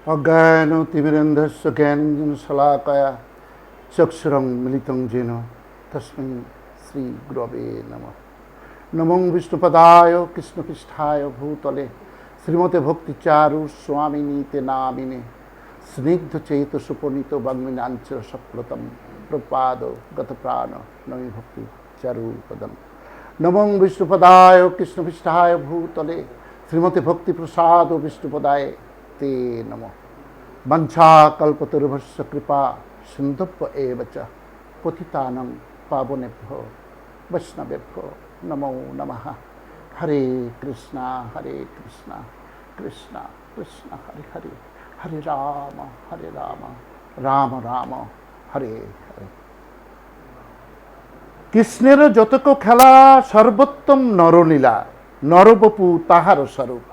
অজ্ঞানতিমিরেন্দ্রস্য জ্ঞানাঞ্জনশলাকয়া চক্ষুরং মিলিतं येन তস্मै শ্রীগুরবে নমঃ। নমো বিষ্ণুপদায় কৃষ্ণপৃষ্ঠায় ভূতলে শ্রীমতে ভক্তিচারু স্বামিনীতে নামিনে স্নিগ্ধচেতসুপনীত বাগ্মিনাঞ্চ সপ্রতম প্রপাদ গতপ্রাণ নমি ভক্তি চারুপদম। নমো বিষ্ণুপদায় কৃষ্ণপৃষ্ঠায় ভূতলে শ্রীমতে ভক্তিপ্রসাদ বিষ্ণুপদায় তে নমঃ। বঞ্ছাকল্পতরুভ্যশ্চ কৃপা সিন্ধুভ্য এব চ পতিতানাং পাবনেভ্যো বৈষ্ণবেভ্যো নমো নমঃ। হরে কৃষ্ণ কৃষ্ণ কৃষ্ণ হরে হরে, হরে রাম রাম রাম হরে হরে। কৃষ্ণের যতক খেলা সর্বোত্তম নরলীলা, নরবপু তাহার স্বরূপ।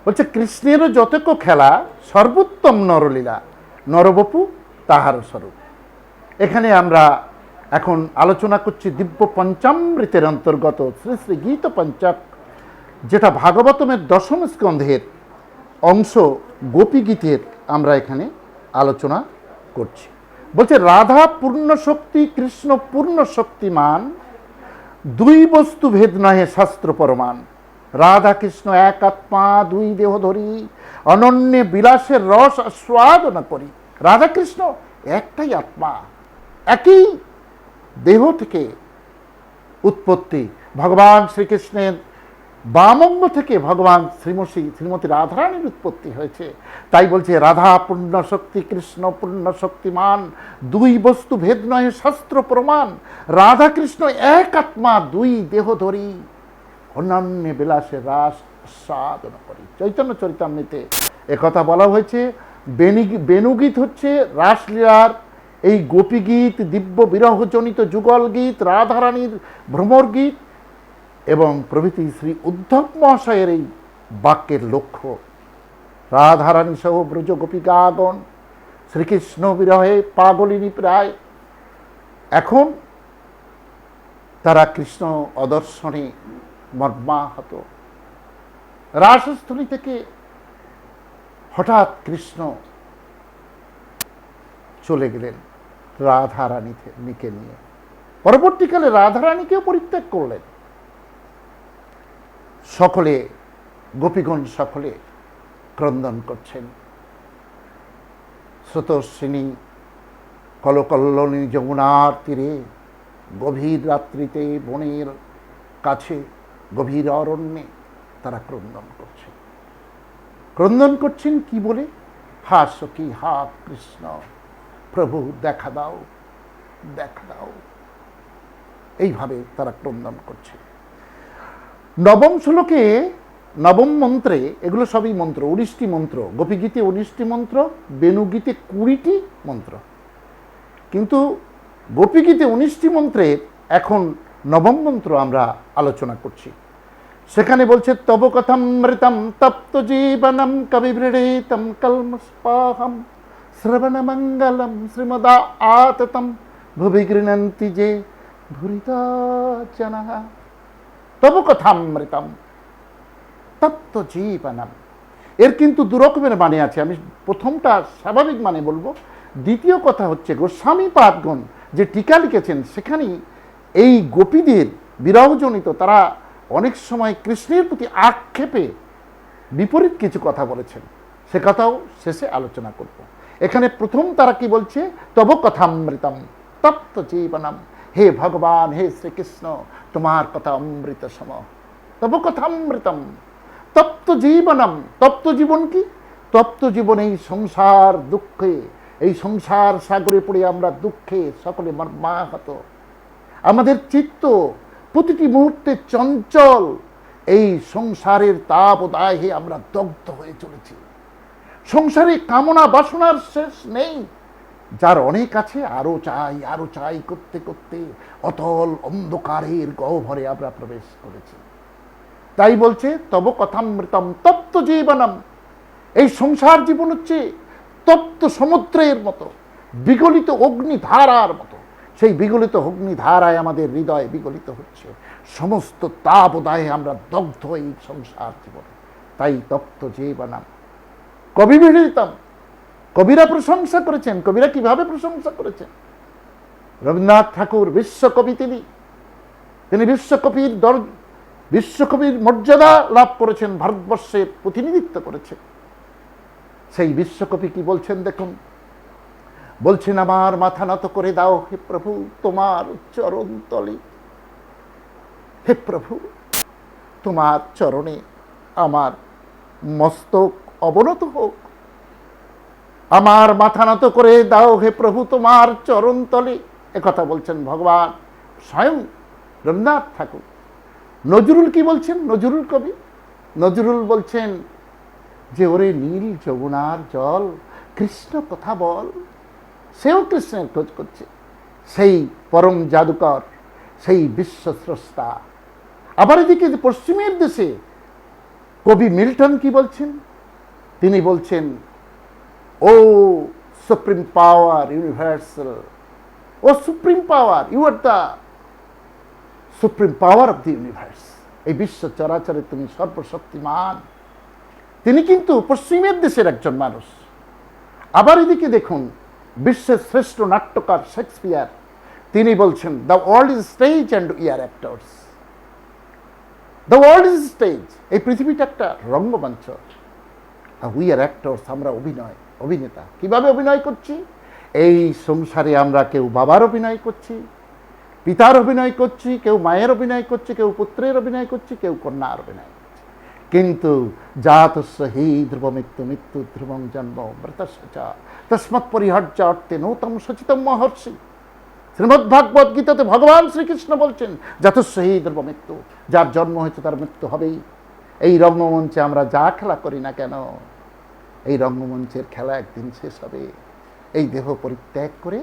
বলছে কৃষ্ণের যতক খেলা সর্বোত্তম নরলীলা, নরবপু তাহার স্বরূপ। এখানে আমরা এখন আলোচনা করছি দিব্য পঞ্চামৃতের অন্তর্গত শ্রী শ্রী গীত পঞ্চক, যেটা ভাগবতমের দশম স্কন্ধের অংশ গোপী গীতের আমরা এখানে আলোচনা করছি। বলছে রাধা পূর্ণ শক্তি, কৃষ্ণ পূর্ণ শক্তিমান, দুই বস্তু ভেদ নহে শাস্ত্র প্রমাণ। রাধা কৃষ্ণ এক আত্মা, দুই দেহ ধরি, অনন্য বিলাসের রস আস্বাদন করি। রাধা কৃষ্ণ একটাই আত্মা, একই দেহ থেকে উৎপত্তি। ভগবান শ্রীকৃষ্ণের বামঙ্গ থেকে ভগবান শ্রীমতী রাধারানীর উৎপত্তি হয়েছে। তাই বলছে রাধা পূর্ণ শক্তি, কৃষ্ণ পূর্ণ শক্তিমান, দুই বস্তু ভেদ নয় শাস্ত্র প্রমাণ। রাধা কৃষ্ণ এক আত্মা, দুই দেহ ধরি, অনন্য বিলাসের রাস আস্বাদন করি। চৈতন্য চরিতামৃতে একথা বলা হয়েছে। বেণুগীত হচ্ছে রাসলীলার এই গোপী গীত, দিব্য বিরহজনিত যুগল গীত, রাধারানীর ভ্রমর গীত এবং প্রভৃতি শ্রী উদ্ধব মহাশয়ের এই বাক্যের লক্ষ্য। রাধারানী সহ ব্রজ গোপিকাগণ শ্রীকৃষ্ণ বিরহে পাগলিনী প্রায়। এখন তারা কৃষ্ণ অদর্শনে মর্মাহত। রাসস্থলী থেকে হঠাৎ কৃষ্ণ চলে গেলেন রাধারানীকে নিয়ে। পরবর্তীকালে রাধারানীকেও পরিত্যাগ করলেন। সকলে গোপীগণ সকলে ক্রন্দন করছেন। স্রোতস্বিনী কলকল্লোলিনী যমুনার তীরে গভীর রাত্রিতে বনের কাছে গভীর অরণ্যে তারা ক্রন্দন করছেন। ক্রন্দন করছেন কি বলে? হা সখী, হা কৃষ্ণ, প্রভু দেখা দাও, দেখা দাও। এইভাবে তারা ক্রন্দন করছে। নবম শ্লোকে, নবম মন্ত্রে, এগুলো সবই মন্ত্র, 19টি মন্ত্র। গোপীগীতে 19টি মন্ত্র, বেণুগীতে 20টি মন্ত্র। কিন্তু গোপীগীতে 19টি মন্ত্রের এখন নবম মন্ত্র আমরা আলোচনা করছি। সেখানে বলছে তব কথামৃতম তপ্ত জীবনম কবিভৃড়িতম কলমস্পাহম শ্রবণ মঙ্গলম শ্রীমদা আততম ভুবি গৃণন্তি যে ভুরিতা জনঃ। তব কথামৃতম তপ্ত জীবনম, এর কিন্তু দুরকমের মানে আছে। আমি প্রথমটা স্বাভাবিক মানে বলবো। দ্বিতীয় কথা হচ্ছে গোস্বামী পাদগণ যে টিকা লিখেছেন, সেখানেই এই গোপীদের বিরহজনিত, তারা অনেক সময় কৃষ্ণের প্রতি আক্ষেপে বিপরীত কিছু কথা বলেছেন, সে কথাও শেষে আলোচনা করব। এখানে প্রথম তারা কি বলছে? তব কথামৃতম তপ্ত জীবনম, হে ভগবান, হে শ্রীকৃষ্ণ, তোমার কথা অমৃত সম। তব কথামৃতম তপ্ত জীবনম, তপ্ত জীবন কি? তপ্ত জীবন এই সংসার দুঃখে, এই সংসার সাগরে পড়ে আমরা দুঃখে সকলে মর্মাহত। আমাদের চিত্ত প্রতিটি মুহূর্তে চঞ্চল। এই সংসারের তাপ ও দাহে আমরা দগ্ধ হয়ে চলেছি। সংসারে কামনা বাসনার শেষ নেই। যার অনেক আছে, আরো চাই আরো চাই করতে করতে অতল অন্ধকারের গহ্বরে আমরা প্রবেশ করেছি। তাই বলছে তব কথামৃতম তপ্ত জীবনম। এই সংসার জীবন হচ্ছে তপ্ত সমুদ্রের মতো, বিগলিত অগ্নিধারার মতো। সেই বিগলিত অগ্নিধারায় আমাদের হৃদয় বিগলিত হচ্ছে। সমস্ত তাপ দাহে আমরা দগ্ধ এই সংসার জীবনে। তাই তপ্ত জীবনম কবি বিড়িতম, কবিরা প্রশংসা করেছেন। কবিরা কিভাবে প্রশংসা করেছেন? রবীন্দ্রনাথ ঠাকুর বিশ্বকবি, তিনি বিশ্বকবির মর্যাদা লাভ করেছেন, ভারতবর্ষের প্রতিনিধিত্ব করেছেন। সেই বিশ্বকবি কি বলছেন দেখুন, বলছেন আমার মাথা নত করে দাও হে প্রভু তোমার চরণ তলে। হে প্রভু, তোমার চরণে আমার মস্তক অবনত হোক, আমার মাথা নত করে দাও হে প্রভু তোমার চরণ তলে। একথা বলছেন ভগবান স্বয়ং রবীন্দ্রনাথ ঠাকুর। নজরুল কি বলছেন? নজরুল কবি নজরুল বলছেন যে ওরে নীল যমুনার জল, কৃষ্ণ কথা বল। সেও কৃষ্ণের খোঁজ করছে, সেই পরম জাদুকর, সেই বিশ্বস্রষ্টা। আবার এদিকে পশ্চিমের দেশে কবি মিল্টন কি বলছেন? তিনি বলছেন O supreme power universal, O supreme power, you are the supreme power of the universe. এই বিশ্ব চরাচরে তুমি সর্বশক্তিমান। তিনি কিন্তু পশ্চিমের দেশের একজন মানুষ। আবার এদিকে দেখুন বিশ্বের শ্রেষ্ঠ নাট্যকার শেক্সপিয়ার, তিনি বলছেন the world is stage and we are actors. The world is stage, এই পৃথিবীটা একটা রঙ্গমঞ্চ, আর উই আর অ্যাক্টর্স, আমরা অভিনেতা। কিভাবে অভিনয় করছি? এই সংসারে আমরা কেউ বাবার অভিনয় করছি, পিতার অভিনয় করছি, কেউ মায়ের অভিনয় করছি, কেউ পুত্রের অভিনয় করছি, কেউ কন্যার অভিনয় করছি। কিন্তু জাতস্য হি ধ্রুব মৃত্যু, মৃত্যু ধ্রুবং জন্ম মৃতস্য চ তস্মাৎ পরিহার্য অর্থে নূতম সচিতম মহর্ষি। শ্রীমদ্ভাগবত গীতাতে ভগবান শ্রীকৃষ্ণ বলছেন জাতস্য হি ধ্রুব মৃত্যু, যার জন্ম হয়েছে তার মৃত্যু হবেই। এই রঙ্গমঞ্চে আমরা যা খেলা করি না কেন, এই রঙ্গমঞ্চের খেলা একদিন শেষ হবে। এই দেহ পরিত্যাগ করে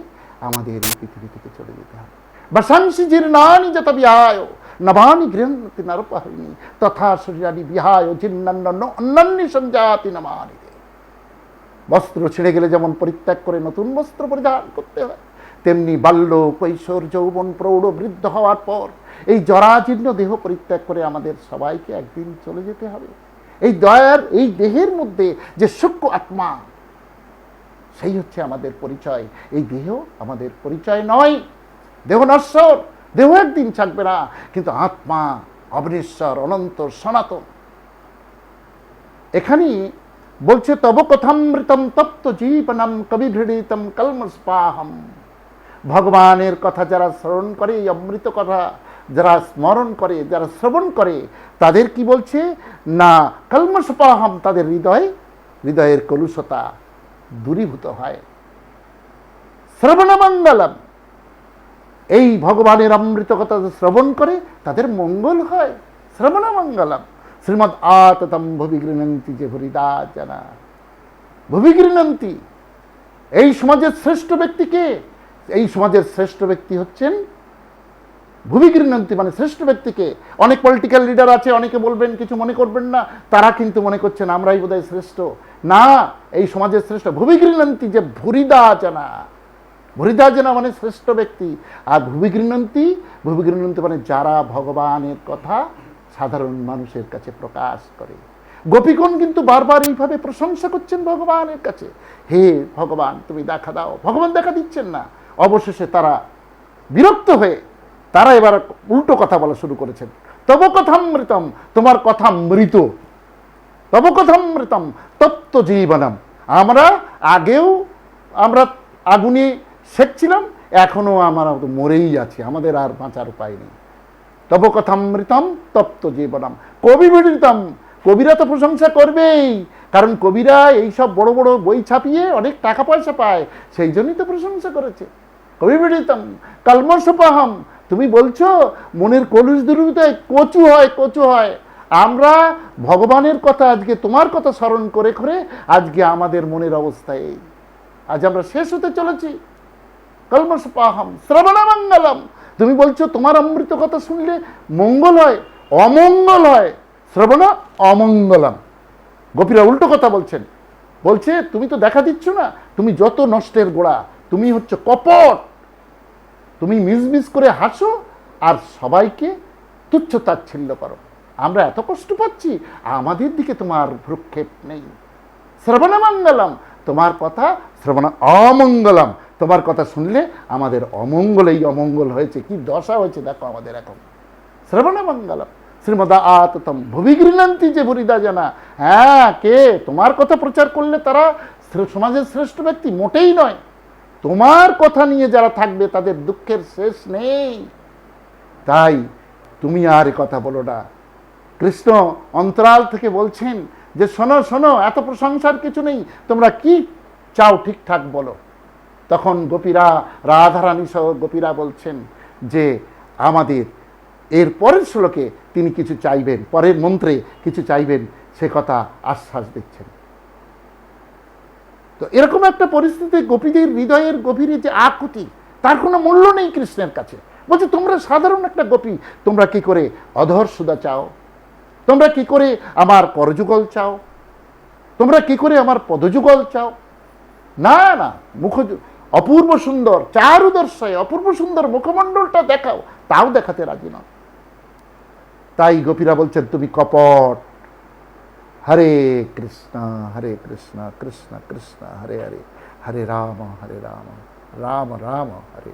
আমাদের এই পৃথিবী থেকে চলে যেতে হবে। বসাংসি জীর্ণানি যত বিহায় নবানি গৃহন্তি নরপহরিণী তথা শরীরানি বিহায় জীর্ণান্ন অন্যান্য সঞ্জাতি নমানি। বস্ত্র ছিঁড়ে গেলে যেমন পরিত্যাগ করে নতুন বস্ত্র পরিধান করতে হয়, তেমনি বাল্য, কৈশোর, যৌবন, প্রৌঢ়, বৃদ্ধ হওয়ার পর এই জরাজীর্ণ দেহ পরিত্যাগ করে আমাদের সবাইকে একদিন চলে যেতে হবে। এই দেহের মধ্যে যে সূক্ষ্ম আত্মা, সেই হচ্ছে আমাদের পরিচয়। এই দেহ আমাদের পরিচয় নয়। দেহ নশ্বর, দেহ একদিন থাকবে না, কিন্তু আত্মা অবিনশ্বর, অনন্ত, সনাতন। এখানে বলছে তব কথামৃতম তপ্ত জীবনম কবিভৃডিতম কলমস্পাহম। ভগবানের কথা যারা স্মরণ করে, এই অমৃত কথা যারা স্মরণ করে, যারা শ্রবণ করে, তাদের কি বলছে না কলমস্পাহম, তাদের হৃদয়ের কলুষতা দূরীভূত হয়। শ্রবণমঙ্গলম, এই ভগবানের অমৃত কথা শ্রবণ করে তাদের মঙ্গল হয়। শ্রবণমঙ্গলম। শ্রীমদ আততম ভুবিগৃহন্তি যে হরিদা জানা। ভুবিগৃহন্তি, এই সমাজের শ্রেষ্ঠ ব্যক্তিকে, এই সমাজের শ্রেষ্ঠ ব্যক্তি হচ্ছেন ভুবিগৃহন্তি, মানে শ্রেষ্ঠ ব্যক্তিকে। অনেক পলিটিক্যাল লিডার আছে, অনেকে বলবেন, কিছু মনে করবেন না, তারা কিন্তু মনে করছেন আমরাই বোধহয় শ্রেষ্ঠ। না, এই সমাজের শ্রেষ্ঠ ভুবিগৃহন্তি যে ভুরিদা জানা। ভুরিদা জানা মানে শ্রেষ্ঠ ব্যক্তি। আর ভুবিগৃহন্তি মানে যারা ভগবানের কথা সাধারণ মানুষের কাছে প্রকাশ করে। গোপীগণ কিন্তু বারবার এইভাবে প্রশংসা করছেন ভগবানের কাছে, হে ভগবান তুমি দেখা দাও। ভগবান দেখা দিচ্ছেন না। অবশেষে তারা বিরক্ত হয়ে তারা এবার উল্টো কথা বলা শুরু করেছেন। তব কথামৃতম, তোমার কথা মৃত। তব কথামৃতম তপ্ত জীবনম, আমরা আগুনে সেকছিলাম, এখনো আমরা মরেই আছি, আমাদের আর বাঁচার উপায় নেই। তব কথামৃতম তপ্ত জীবনম কবি বিড়িতম। কবিরা তো প্রশংসা করবেই, কারণ কবিরা এইসব বড় বড় বই ছাপিয়ে অনেক টাকা পয়সা পায়, সেই জন্যই তো প্রশংসা করেছে। কবি বিড়িতম কলমস্পাহম, তুমি বলছো মনের কলুষ দূরীভূত কচু হয়। আমরা ভগবানের কথা, আজকে তোমার কথা স্মরণ করে করে আজকে আমাদের মনের অবস্থায় এই, আজ আমরা শেষ হতে চলেছি। কলমস্পাহম শ্রবণমঙ্গলম, তুমি বলছো তোমার অমৃত কথা শুনলে মঙ্গল হয়, অমঙ্গল হয়। শ্রবণ অমঙ্গলম। গোপীরা উল্টো কথা বলছে তুমি তো দেখা দিচ্ছ না, তুমি যত নষ্টের গোড়া, তুমি হচ্ছে কপট, তুমি মিজমিজ করে হাসো আর সবাইকে তুচ্ছ তাচ্ছিল্য করো। আমরা এত কষ্ট পাচ্ছি, আমাদের দিকে তোমার ভ্রুক্ষেপ নেই। শ্রবণমঙ্গলম, তোমার কথা শ্রবণ অমঙ্গলম, তোমার কথা শুনলে আমাদের অমঙ্গলেই অমঙ্গল হয়েছে, কি দশা হয়েছে দেখো আমাদের এখন। শ্রবণমঙ্গলম শ্রীমদা আততম ভুবি গৃহন্তি যে ভুরিদা জানা। হ্যাঁ, কে তোমার কথা প্রচার করলে তারা সমাজের শ্রেষ্ঠ ব্যক্তি? মোটেই নয়। তোমার কথা নিয়ে যারা থাকবে তাদের দুঃখের শেষ নেই। তাই তুমি আর কথা বলো না। কৃষ্ণ অন্তরাল থেকে বলছেন যে শোনো শোনো, এত প্রশংসার কিছু নেই, তোমরা কি চাও ঠিকঠাক বলো। তখন গোপীরা, রাধারানী সহ গোপীরা বলছেন যে আমাদের এর পরের শ্লোকে তিনি কিছু চাইবেন, পরের মন্ত্রে কিছু চাইবেন, সে কথা আশ্বাস দিচ্ছেন। তো এরকম একটা পরিস্থিতি, গোপীদের হৃদয়ের গভীরে যে আকুতি, তার কোনো মূল্য নেই কৃষ্ণের কাছে। বলছে তোমরা সাধারণ একটা গোপী, তোমরা কি করে অধর সুধা চাও, তোমরা কি করে আমার করযুগল চাও, তোমরা কি করে আমার পদযুগল চাও। না না, অপূর্ব সুন্দর চারুদর্শয় অপূর্ব সুন্দর মুখমণ্ডলটা দেখাও, তাও দেখাতে রাজি নয়। তাই গোপীরা বলছেন তুমি কপট। হরে কৃষ্ণ কৃষ্ণ কৃষ্ণ কৃষ্ণ হরে হরে, হরে রাম রাম রাম হরে।